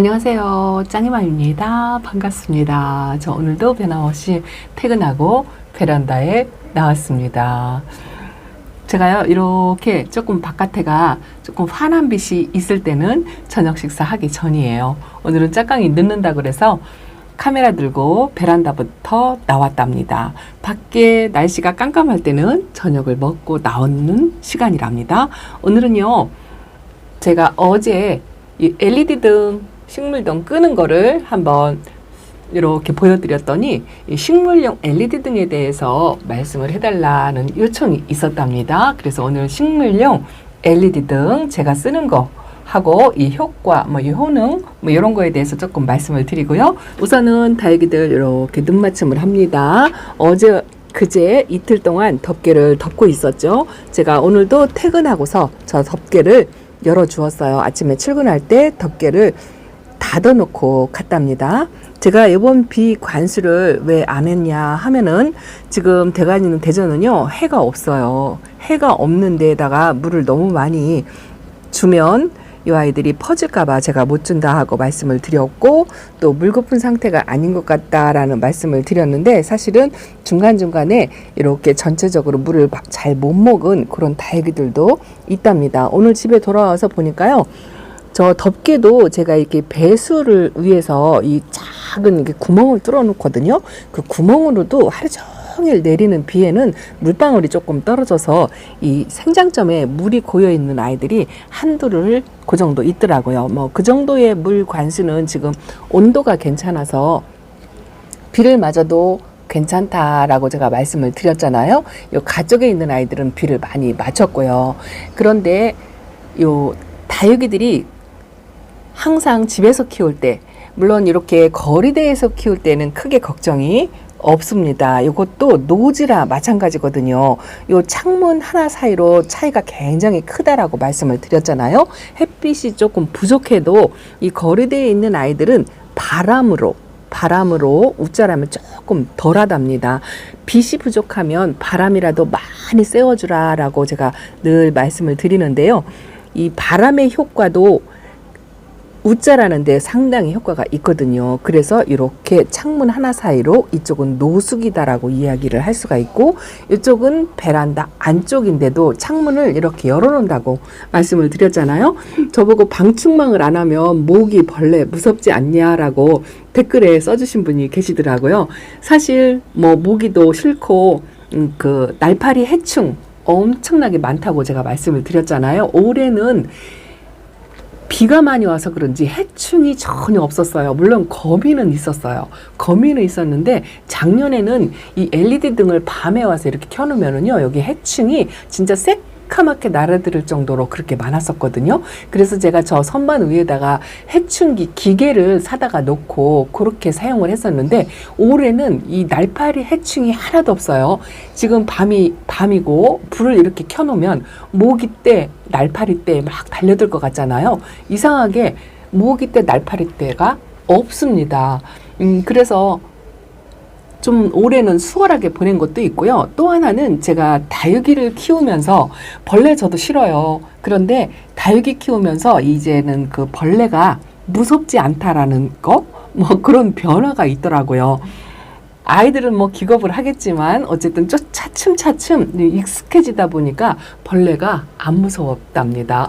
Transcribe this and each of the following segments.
안녕하세요. 짱이맘입니다. 반갑습니다. 저 오늘도 변함없이 퇴근하고 베란다에 나왔습니다. 제가요, 이렇게 조금 바깥에가 조금 환한 빛이 있을 때는 저녁 식사 하기 전이에요. 오늘은 짝강이 늦는다 그래서 카메라 들고 베란다부터 나왔답니다. 밖에 날씨가 깜깜할 때는 저녁을 먹고 나오는 시간이랍니다. 오늘은요, 제가 어제 이 LED 등, 식물등 끄는 거를 한번 이렇게 보여드렸더니 이 식물용 LED 등에 대해서 말씀을 해달라는 요청이 있었답니다. 그래서 오늘 식물용 LED 등 제가 쓰는 거 하고 이 효과, 이 효능, 이런 거에 대해서 조금 말씀을 드리고요. 우선은 다육이들 이렇게 눈 맞춤을 합니다. 그제 이틀 동안 덮개를 덮고 있었죠. 제가 오늘도 퇴근하고서 저 덮개를 열어주었어요. 아침에 출근할 때 덮개를 닫아놓고 갔답니다. 제가 이번 비 관수를 왜 안 했냐 하면은 지금 대관이는 대전은요, 해가 없어요. 해가 없는 데다가 물을 너무 많이 주면 이 아이들이 퍼질까봐 제가 못 준다 하고 말씀을 드렸고, 또 물 고픈 상태가 아닌 것 같다라는 말씀을 드렸는데, 사실은 중간중간에 이렇게 전체적으로 물을 잘 못 먹은 그런 다육이들도 있답니다. 오늘 집에 돌아와서 보니까요, 저 덮개도 제가 이렇게 배수를 위해서 이 작은 이렇게 구멍을 뚫어 놓거든요. 그 구멍으로도 하루 종일 내리는 비에는 물방울이 조금 떨어져서 이 생장점에 물이 고여 있는 아이들이 한두를 그 정도 있더라고요. 그 정도의 물 관수는 지금 온도가 괜찮아서 비를 맞아도 괜찮다라고 제가 말씀을 드렸잖아요. 요 가족에 있는 아이들은 비를 많이 맞췄고요. 그런데 요 다육이들이 항상 집에서 키울 때, 물론 이렇게 거리대에서 키울 때는 크게 걱정이 없습니다. 이것도 노지라 마찬가지거든요. 요 창문 하나 사이로 차이가 굉장히 크다라고 말씀을 드렸잖아요. 햇빛이 조금 부족해도 이 거리대에 있는 아이들은 바람으로 웃자라면 조금 덜하답니다. 빛이 부족하면 바람이라도 많이 쐬어주라 라고 제가 늘 말씀을 드리는데요. 이 바람의 효과도 웃자라는 데 상당히 효과가 있거든요. 그래서 이렇게 창문 하나 사이로 이쪽은 노숙이다라고 이야기를 할 수가 있고, 이쪽은 베란다 안쪽인데도 창문을 이렇게 열어놓는다고 말씀을 드렸잖아요. 저보고 방충망을 안 하면 모기, 벌레 무섭지 않냐라고 댓글에 써주신 분이 계시더라고요. 사실 모기도 싫고 그 날파리 해충 엄청나게 많다고 제가 말씀을 드렸잖아요. 올해는 비가 많이 와서 그런지 해충이 전혀 없었어요. 물론 거미는 있었어요. 거미는 있었는데 작년에는 이 LED 등을 밤에 와서 이렇게 켜놓으면은요, 여기 해충이 진짜 새까맣게 날아들 정도로 그렇게 많았었거든요. 그래서 제가 저 선반 위에다가 해충기 기계를 사다가 놓고 그렇게 사용을 했었는데, 올해는 이 날파리 해충이 하나도 없어요. 지금 밤이고 불을 이렇게 켜놓으면 모기 때, 날파리 때 막 달려들 것 같잖아요. 이상하게 모기 때, 날파리 때가 없습니다. 그래서 좀 올해는 수월하게 보낸 것도 있고요. 또 하나는 제가 다육이를 키우면서, 벌레 저도 싫어요. 그런데 다육이 키우면서 이제는 그 벌레가 무섭지 않다라는 거? 그런 변화가 있더라고요. 아이들은 기겁을 하겠지만 어쨌든 차츰차츰 익숙해지다 보니까 벌레가 안 무섭답니다.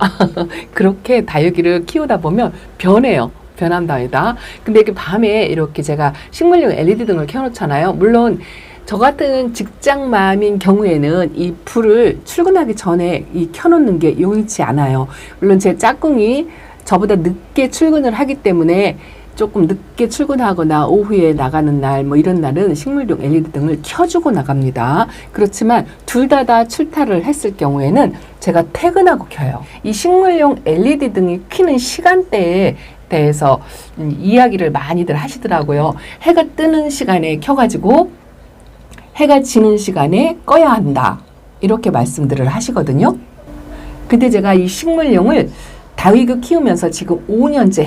그렇게 다육이를 키우다 보면 변함답니다. 근데 이렇게 밤에 이렇게 제가 식물용 LED 등을 켜놓잖아요. 물론 저 같은 직장맘인 경우에는 이 불을 출근하기 전에 켜놓는 게 용이치 않아요. 물론 제 짝꿍이 저보다 늦게 출근을 하기 때문에 조금 늦게 출근하거나 오후에 나가는 날, 이런 날은 식물용 LED 등을 켜주고 나갑니다. 그렇지만 둘 다 출타를 했을 경우에는 제가 퇴근하고 켜요. 이 식물용 LED 등이 켜는 시간대에 대해서 이야기를 많이들 하시더라고요. 해가 뜨는 시간에 켜가지고 해가 지는 시간에 꺼야 한다, 이렇게 말씀들을 하시거든요. 근데 제가 이 식물용을 다육이 키우면서 지금 5년째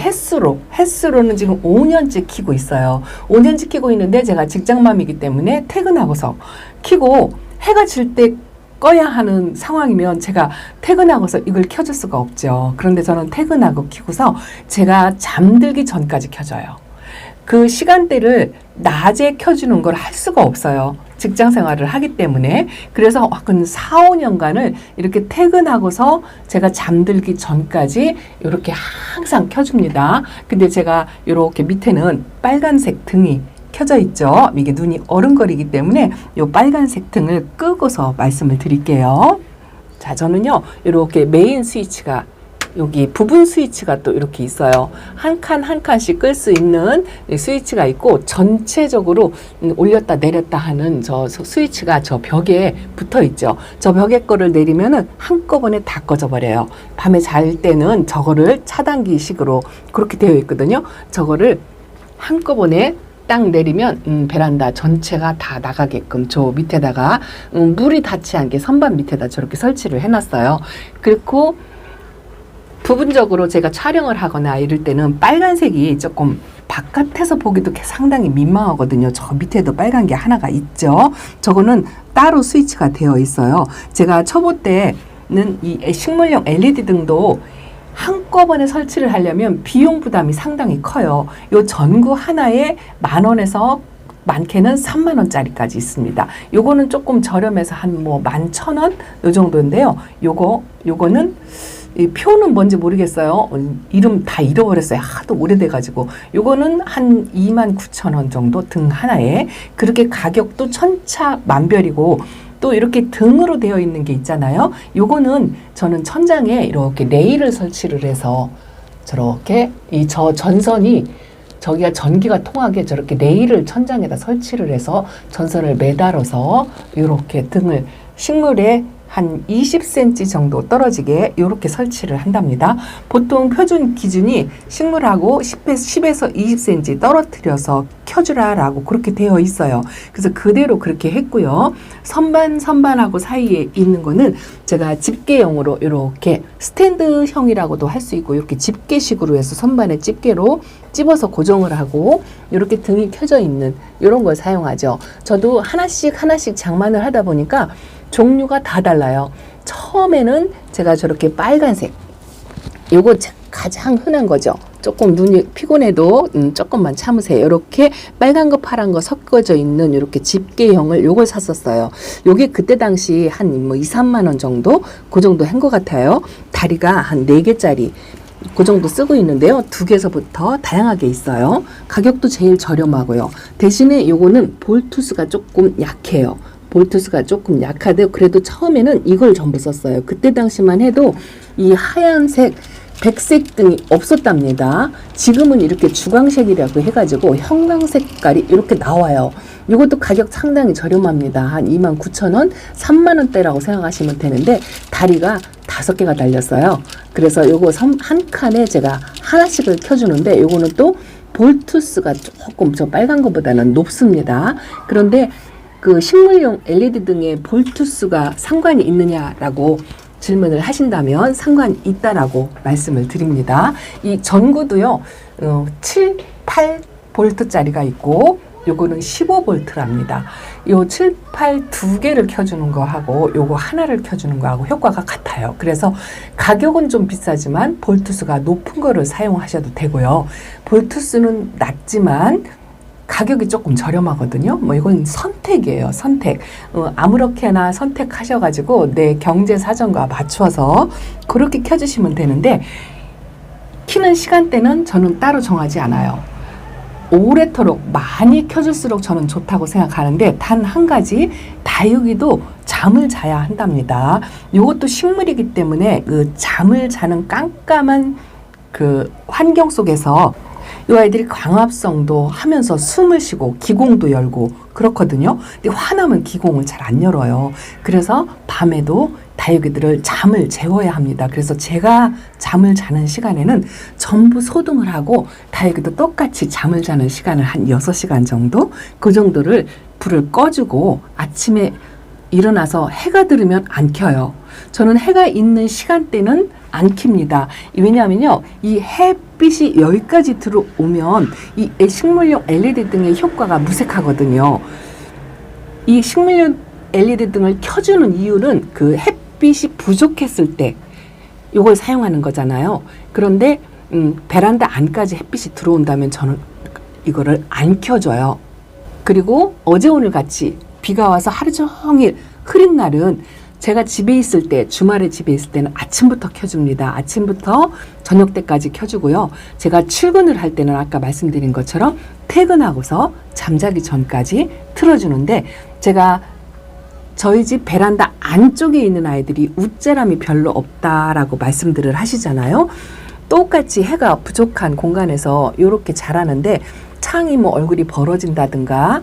햇수로는 지금 5년째 키고 있어요. 5년째 키고 있는데 제가 직장맘이기 때문에 퇴근하고서 키고 해가 질 때 꺼야 하는 상황이면 제가 퇴근하고서 이걸 켜줄 수가 없죠. 그런데 저는 퇴근하고 켜고서 제가 잠들기 전까지 켜져요. 그 시간대를 낮에 켜주는 걸 할 수가 없어요. 직장 생활을 하기 때문에. 그래서 한 4, 5년간을 이렇게 퇴근하고서 제가 잠들기 전까지 이렇게 항상 켜줍니다. 근데 제가 이렇게 밑에는 빨간색 등이 켜져 있죠. 이게 눈이 어른거리기 때문에 이 빨간색 등을 끄고서 말씀을 드릴게요. 자, 저는요, 이렇게 메인 스위치가 여기 부분 스위치가 또 이렇게 있어요. 한 칸 한 칸씩 끌 수 있는 스위치가 있고 전체적으로 올렸다 내렸다 하는 저 스위치가 저 벽에 붙어 있죠. 저 벽에 거를 내리면은 한꺼번에 다 꺼져 버려요. 밤에 잘 때는 저거를 차단기식으로 그렇게 되어 있거든요. 저거를 한꺼번에 딱 내리면 베란다 전체가 다 나가게끔 저 밑에다가 물이 닿지 않게 선반 밑에다 저렇게 설치를 해놨어요. 그리고 부분적으로 제가 촬영을 하거나 이럴 때는 빨간색이 조금 바깥에서 보기도 상당히 민망하거든요. 저 밑에도 빨간 게 하나가 있죠. 저거는 따로 스위치가 되어 있어요. 제가 초보 때는 이 식물용 LED 등도 한꺼번에 설치를 하려면 비용 부담이 상당히 커요. 요 전구 하나에 10,000원에서 많게는 30,000원짜리까지 있습니다. 요거는 조금 저렴해서 한 뭐 11,000원 요 정도인데요. 요거는 이 표는 뭔지 모르겠어요. 이름 다 잃어버렸어요. 하도 오래돼가지고. 요거는 한 29,000원 정도 등 하나에. 그렇게 가격도 천차만별이고 또 이렇게 등으로 되어 있는 게 있잖아요. 요거는 저는 천장에 이렇게 레일을 설치를 해서 저렇게 이 저 전선이 저기가 전기가 통하게 저렇게 레일을 천장에다 설치를 해서 전선을 매달아서 이렇게 등을 식물에 한 20cm 정도 떨어지게 이렇게 설치를 한답니다. 보통 표준 기준이 식물하고 10에서 20cm 떨어뜨려서 켜주라라고 그렇게 되어 있어요. 그래서 그대로 그렇게 했고요. 선반하고 사이에 있는 거는 제가 집게용으로 이렇게 스탠드형이라고도 할 수 있고 이렇게 집게식으로 해서 선반에 집게로 찝어서 고정을 하고 이렇게 등이 켜져 있는 이런 걸 사용하죠. 저도 하나씩 장만을 하다 보니까 종류가 다 달라요. 처음에는 제가 저렇게 빨간색, 요거 가장 흔한 거죠. 조금 눈이 피곤해도 조금만 참으세요. 이렇게 빨간 거 파란 거 섞어져 있는 이렇게 집게형을 요걸 샀었어요. 요게 그때 당시 한 뭐 2, 3만 원 정도 그 정도 한 것 같아요. 다리가 한 4개짜리 그 정도 쓰고 있는데요. 2개에서부터 다양하게 있어요. 가격도 제일 저렴하고요. 대신에 요거는 볼트수가 조금 약해요. 볼트수가 조금 약하대요. 그래도 처음에는 이걸 전부 썼어요. 그때 당시만 해도 이 하얀색, 백색 등이 없었답니다. 지금은 이렇게 주광색이라고 해가지고 형광 색깔이 이렇게 나와요. 이것도 가격 상당히 저렴합니다. 한 29,000원, 3만원대라고 생각하시면 되는데 다리가 5개가 달렸어요. 그래서 요거 한 칸에 제가 하나씩을 켜주는데 요거는 또 볼트수가 조금 저 빨간 것보다는 높습니다. 그런데 그 식물용 LED 등의 볼트수가 상관이 있느냐라고 질문을 하신다면 상관이 있다라고 말씀을 드립니다. 이 전구도요, 7, 8볼트짜리가 있고 요거는 15볼트랍니다. 요 7, 8 2개를 켜주는 거하고 요거 하나를 켜주는 거하고 효과가 같아요. 그래서 가격은 좀 비싸지만 볼트수가 높은 거를 사용하셔도 되고요. 볼트수는 낮지만 가격이 조금 저렴하거든요. 뭐 이건 선택이에요. 선택. 아무렇게나 선택하셔가지고 내 경제 사정과 맞춰서 그렇게 켜주시면 되는데 키는 시간대는 저는 따로 정하지 않아요. 오래도록 많이 켜줄수록 저는 좋다고 생각하는데 단 한 가지 다육이도 잠을 자야 한답니다. 이것도 식물이기 때문에 그 잠을 자는 깜깜한 그 환경 속에서 이 아이들이 광합성도 하면서 숨을 쉬고 기공도 열고 그렇거든요. 근데 화나면 기공을 잘 안 열어요. 그래서 밤에도 다육이들을 잠을 재워야 합니다. 그래서 제가 잠을 자는 시간에는 전부 소등을 하고 다육이도 똑같이 잠을 자는 시간을 한 6시간 정도 그 정도를 불을 꺼주고 아침에 일어나서 해가 들으면 안 켜요. 저는 해가 있는 시간대는 안 킵니다. 왜냐하면요, 이 햇빛이 여기까지 들어오면 이 식물용 LED 등의 효과가 무색하거든요. 이 식물용 LED 등을 켜주는 이유는 그 햇빛이 부족했을 때 이걸 사용하는 거잖아요. 그런데 베란다 안까지 햇빛이 들어온다면 저는 이거를 안 켜줘요. 그리고 어제 오늘 같이 비가 와서 하루 종일 흐린 날은 제가 집에 있을 때, 주말에 집에 있을 때는 아침부터 켜줍니다. 아침부터 저녁 때까지 켜주고요. 제가 출근을 할 때는 아까 말씀드린 것처럼 퇴근하고서 잠자기 전까지 틀어주는데, 제가 저희 집 베란다 안쪽에 있는 아이들이 웃자람이 별로 없다라고 말씀들을 하시잖아요. 똑같이 해가 부족한 공간에서 이렇게 자라는데 창이 뭐 얼굴이 벌어진다든가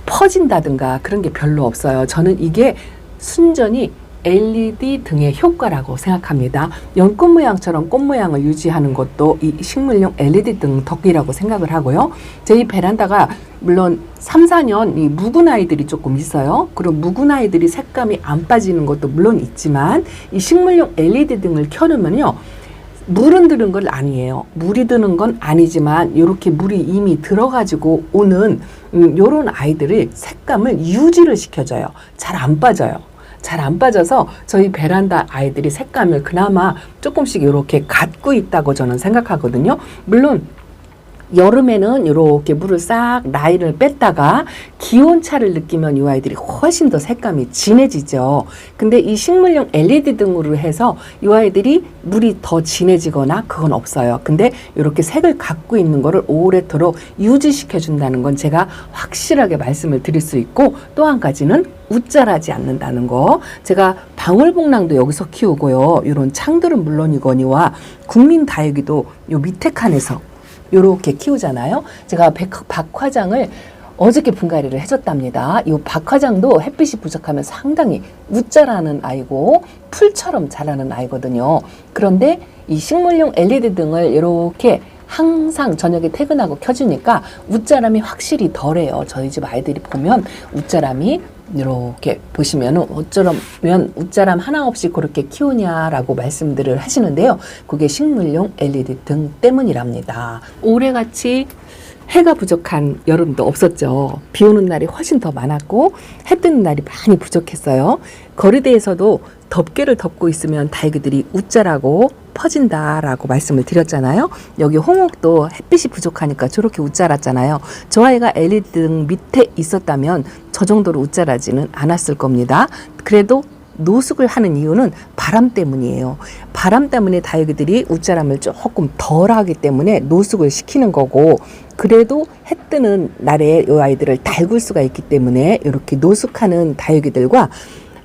퍼진다든가 그런 게 별로 없어요. 저는 이게 순전히 LED 등의 효과라고 생각합니다. 연꽃 모양처럼 꽃 모양을 유지하는 것도 이 식물용 LED 등 덕이라고 생각을 하고요. 저희 베란다가 물론 3, 4년 이 묵은 아이들이 조금 있어요. 그리고 묵은 아이들이 색감이 안 빠지는 것도 물론 있지만 이 식물용 LED 등을 켜놓으면요, 물은 드는 건 아니에요. 물이 드는 건 아니지만 이렇게 물이 이미 들어가지고 오는 요런 아이들의 색감을 유지를 시켜줘요. 잘 안 빠져요. 잘 안 빠져서 저희 베란다 아이들이 색감을 그나마 조금씩 이렇게 갖고 있다고 저는 생각하거든요. 물론 여름에는 이렇게 물을 싹 라인을 뺐다가 기온차를 느끼면 이 아이들이 훨씬 더 색감이 진해지죠. 근데 이 식물용 LED 등으로 해서 이 아이들이 물이 더 진해지거나 그건 없어요. 근데 이렇게 색을 갖고 있는 거를 오래도록 유지시켜 준다는 건 제가 확실하게 말씀을 드릴 수 있고, 또 한 가지는 웃자라지 않는다는 거. 제가 방울복랑도 여기서 키우고요. 이런 창들은 물론이거니와 국민다육이도 요 밑에 칸에서 요렇게 키우잖아요. 제가 박화장을 어저께 분갈이를 해줬답니다. 이 박화장도 햇빛이 부족하면 상당히 웃자라는 아이고 풀처럼 자라는 아이거든요. 그런데 이 식물용 LED 등을 이렇게 항상 저녁에 퇴근하고 켜주니까 웃자람이 확실히 덜해요. 저희 집 아이들이 보면 웃자람이 이렇게 보시면은 어쩌면 웃자람 하나 없이 그렇게 키우냐라고 말씀들을 하시는데요. 그게 식물용 LED 등 때문이랍니다. 올해같이 해가 부족한 여름도 없었죠. 비 오는 날이 훨씬 더 많았고 해 뜨는 날이 많이 부족했어요. 거리대에서도 덮개를 덮고 있으면 다육이들이 웃자라고 퍼진다라고 말씀을 드렸잖아요. 여기 홍옥도 햇빛이 부족하니까 저렇게 웃자랐잖아요. 저 아이가 LED 등 밑에 있었다면 저 정도로 웃자라지는 않았을 겁니다. 그래도 노숙을 하는 이유는 바람 때문이에요. 바람 때문에 다육이들이 웃자람을 조금 덜 하기 때문에 노숙을 시키는 거고, 그래도 해 뜨는 날에 이 아이들을 달굴 수가 있기 때문에 이렇게 노숙하는 다육이들과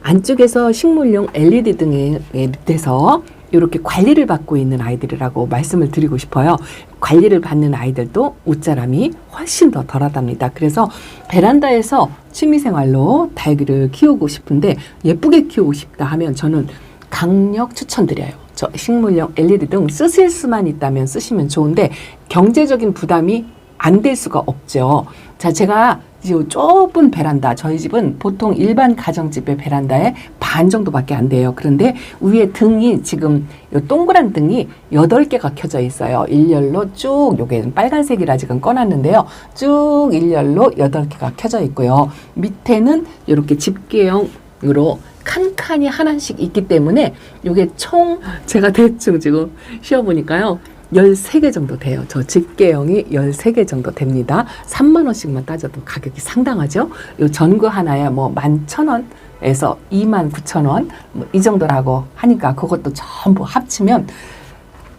안쪽에서 식물용 LED 등의 밑에서 이렇게 관리를 받고 있는 아이들이라고 말씀을 드리고 싶어요. 관리를 받는 아이들도 웃자람이 훨씬 더 덜하답니다. 그래서 베란다에서 취미생활로 다육이를 키우고 싶은데 예쁘게 키우고 싶다 하면 저는 강력 추천드려요. 저 식물용 LED 등 쓰실 수만 있다면 쓰시면 좋은데 경제적인 부담이 안 될 수가 없죠. 자, 제가 이 좁은 베란다, 저희 집은 보통 일반 가정집의 베란다의 반 정도밖에 안 돼요. 그런데 위에 등이 지금 요 동그란 등이 8개가 켜져 있어요. 일렬로 쭉, 요게 빨간색이라 지금 꺼놨는데요. 쭉 일렬로 8개가 켜져 있고요. 밑에는 이렇게 집게형으로 칸칸이 하나씩 있기 때문에 요게 총 제가 대충 지금 쉬어보니까요. 13개 정도 돼요. 저 집게형이 13개 정도 됩니다. 3만 원씩만 따져도 가격이 상당하죠. 요 전구 하나에 뭐 11,000원에서 29,000원 뭐 이 정도라고 하니까 그것도 전부 합치면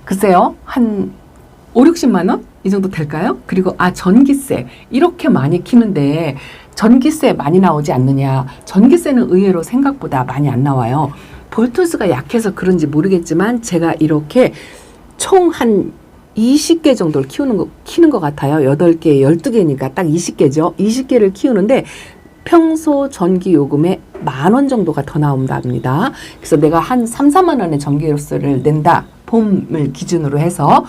글쎄요. 한 5, 60만 원? 이 정도 될까요? 그리고 전기세 이렇게 많이 키는데 전기세 많이 나오지 않느냐. 전기세는 의외로 생각보다 많이 안 나와요. 볼트수가 약해서 그런지 모르겠지만 제가 이렇게 총 한 20개 정도를 키우는 것 같아요. 8개, 12개니까 딱 20개죠. 20개를 키우는데 평소 전기 요금에 10,000원 정도가 더 나온답니다. 그래서 내가 한 3, 4만 원의 전기료세를 낸다. 봄을 기준으로 해서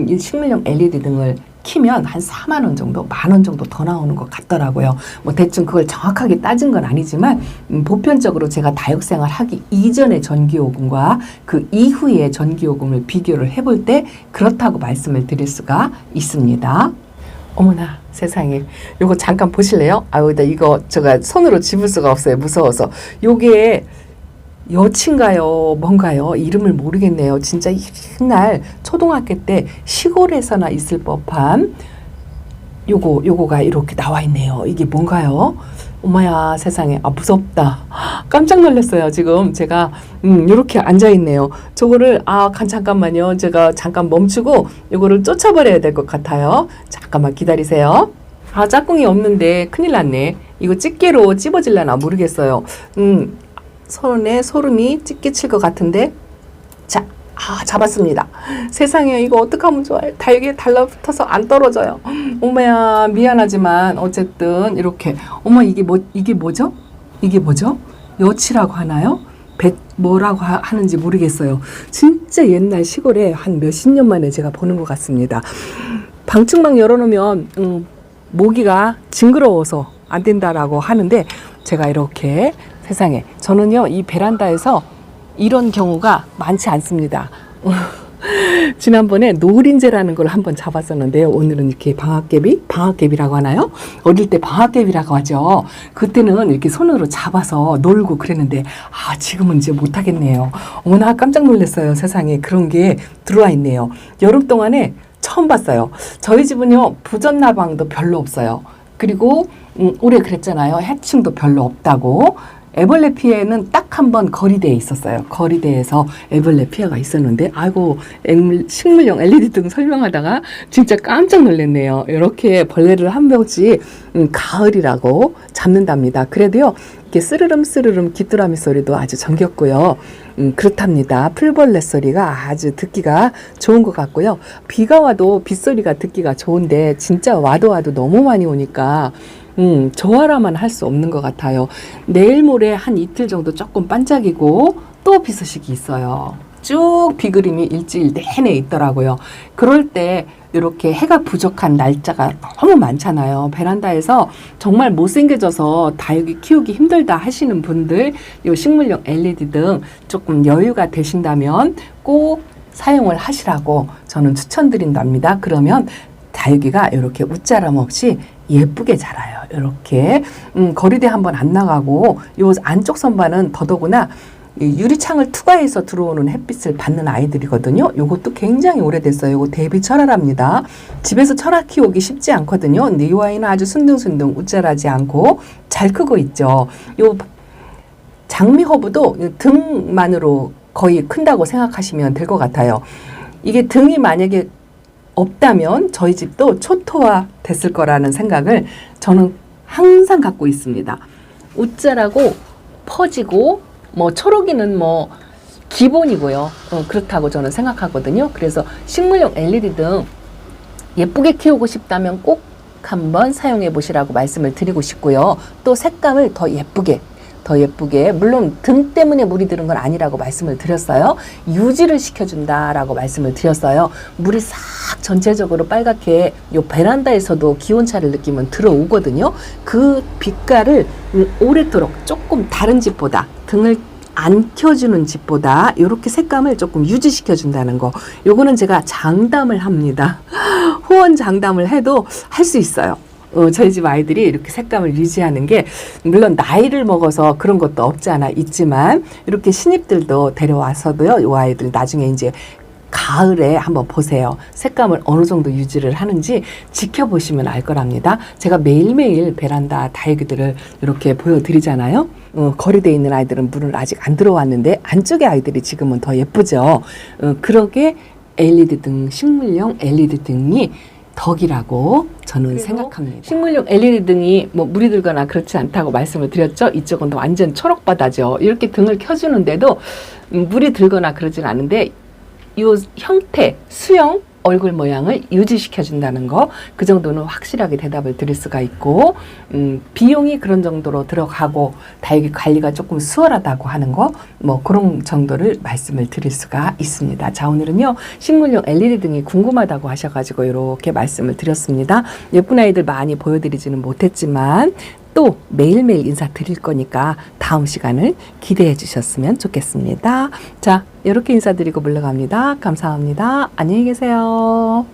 이 식물용 LED 등을 키면 한 4만 원 정도, 10,000원 정도 더 나오는 것 같더라고요. 뭐 대충 그걸 정확하게 따진 건 아니지만 보편적으로 제가 다육생활 하기 이전의 전기요금과 그 이후의 전기요금을 비교를 해볼 때 그렇다고 말씀을 드릴 수가 있습니다. 어머나 세상에. 요거 잠깐 보실래요? 아유, 나 이거 제가 손으로 집을 수가 없어요. 무서워서. 요게 여친가요? 뭔가요? 이름을 모르겠네요. 진짜 옛날 초등학교 때 시골에서나 있을 법한 요거가 이렇게 나와 있네요. 이게 뭔가요? 엄마야 세상에. 아, 무섭다. 깜짝 놀랐어요. 지금 제가 이렇게 앉아 있네요. 저거를 잠깐만요. 제가 잠깐 멈추고 요거를 쫓아버려야 될 것 같아요. 잠깐만 기다리세요. 짝꿍이 없는데 큰일 났네. 이거 집게로 찝어질려나 모르겠어요. 손에 소름이 찢게 칠 것 같은데. 자, 잡았습니다. 세상에, 이거 어떡하면 좋아요. 달걀 달라붙어서 안 떨어져요. 엄마야, 미안하지만 어쨌든 이렇게. 어머, 이게 뭐죠? 이게 뭐죠? 여치라고 하나요? 뭐라고 하는지 모르겠어요. 진짜 옛날 시골에 한 몇십 년 만에 제가 보는 것 같습니다. 방충망 열어놓으면 모기가 징그러워서 안 된다라고 하는데, 제가 이렇게 세상에, 저는요 이 베란다에서 이런 경우가 많지 않습니다. 지난번에 노린재라는 걸 한번 잡았었는데요. 오늘은 이렇게 방학개비라고 하나요? 어릴 때 방학개비라고 하죠. 그때는 이렇게 손으로 잡아서 놀고 그랬는데, 지금은 이제 못하겠네요. 어머나 깜짝 놀랐어요. 세상에 그런 게 들어와 있네요. 여름 동안에 처음 봤어요. 저희 집은요 부전나방도 별로 없어요. 그리고 올해 그랬잖아요. 해충도 별로 없다고. 애벌레 피해는 딱 한 번 거리대에 있었어요. 거리대에서 애벌레 피해가 있었는데, 아이고, 식물용 LED 등 설명하다가 진짜 깜짝 놀랐네요. 이렇게 벌레를 한 명씩 가을이라고 잡는답니다. 그래도요, 이렇게 스르름 귀뚜라미 소리도 아주 정겹고요. 그렇답니다. 풀벌레 소리가 아주 듣기가 좋은 것 같고요. 비가 와도 빗소리가 듣기가 좋은데, 진짜 와도 너무 많이 오니까 저하라만 할 수 없는 것 같아요. 내일 모레 한 이틀 정도 조금 반짝이고 또 비 소식이 있어요. 쭉 비그림이 일주일 내내 있더라고요. 그럴 때 이렇게 해가 부족한 날짜가 너무 많잖아요. 베란다에서 정말 못생겨져서 다육이 키우기 힘들다 하시는 분들, 이 식물용 LED 등 조금 여유가 되신다면 꼭 사용을 하시라고 저는 추천드린답니다. 그러면 다육이가 이렇게 웃자람 없이 예쁘게 자라요. 이렇게 거리대 한번 안 나가고, 요 안쪽 선반은 더더구나 유리창을 투과해서 들어오는 햇빛을 받는 아이들이거든요. 요것도 굉장히 오래됐어요. 요거 대비 철화랍니다. 집에서 철화 키우기 쉽지 않거든요. 근데 이 아이는 아주 순둥순둥 웃자라지 않고 잘 크고 있죠. 요 장미허브도 등만으로 거의 큰다고 생각하시면 될 것 같아요. 이게 등이 만약에 없다면 저희 집도 초토화 됐을 거라는 생각을 저는 항상 갖고 있습니다. 웃자라고 퍼지고 초록이는 기본이고요. 그렇다고 저는 생각하거든요. 그래서 식물용 LED 등 예쁘게 키우고 싶다면 꼭 한번 사용해 보시라고 말씀을 드리고 싶고요. 또 색감을 더 예쁘게, 물론 등 때문에 물이 드는 건 아니라고 말씀을 드렸어요. 유지를 시켜준다라고 말씀을 드렸어요. 물이 싹 전체적으로 빨갛게 요 베란다에서도 기온차를 느끼면 들어오거든요. 그 빛깔을 오래도록 조금 다른 집보다, 등을 안 켜주는 집보다 이렇게 색감을 조금 유지시켜준다는 거, 요거는 제가 장담을 합니다. 후원 장담을 해도 할 수 있어요. 저희 집 아이들이 이렇게 색감을 유지하는 게, 물론 나이를 먹어서 그런 것도 없지 않아 있지만, 이렇게 신입들도 데려와서도요, 이 아이들 나중에 이제 가을에 한번 보세요. 색감을 어느 정도 유지를 하는지 지켜보시면 알 거랍니다. 제가 매일매일 베란다 다육이들을 이렇게 보여드리잖아요. 거리대에 있는 아이들은 물을 아직 안 들어왔는데, 안쪽의 아이들이 지금은 더 예쁘죠. 그러게 LED 등, 식물용 LED 등이 덕이라고 저는 생각합니다. 식물용 LED 등이 물이 들거나 그렇지 않다고 말씀을 드렸죠. 이쪽은 완전 초록바다죠. 이렇게 등을 켜주는데도 물이 들거나 그러진 않은데, 이 형태, 수영, 얼굴 모양을 유지시켜준다는 거, 그 정도는 확실하게 대답을 드릴 수가 있고, 비용이 그런 정도로 들어가고 다육이 관리가 조금 수월하다고 하는 거, 그런 정도를 말씀을 드릴 수가 있습니다. 자, 오늘은요 식물용 LED 등이 궁금하다고 하셔가지고 이렇게 말씀을 드렸습니다. 예쁜 아이들 많이 보여드리지는 못했지만 또 매일매일 인사드릴 거니까 다음 시간을 기대해 주셨으면 좋겠습니다. 자, 이렇게 인사드리고 물러갑니다. 감사합니다. 안녕히 계세요.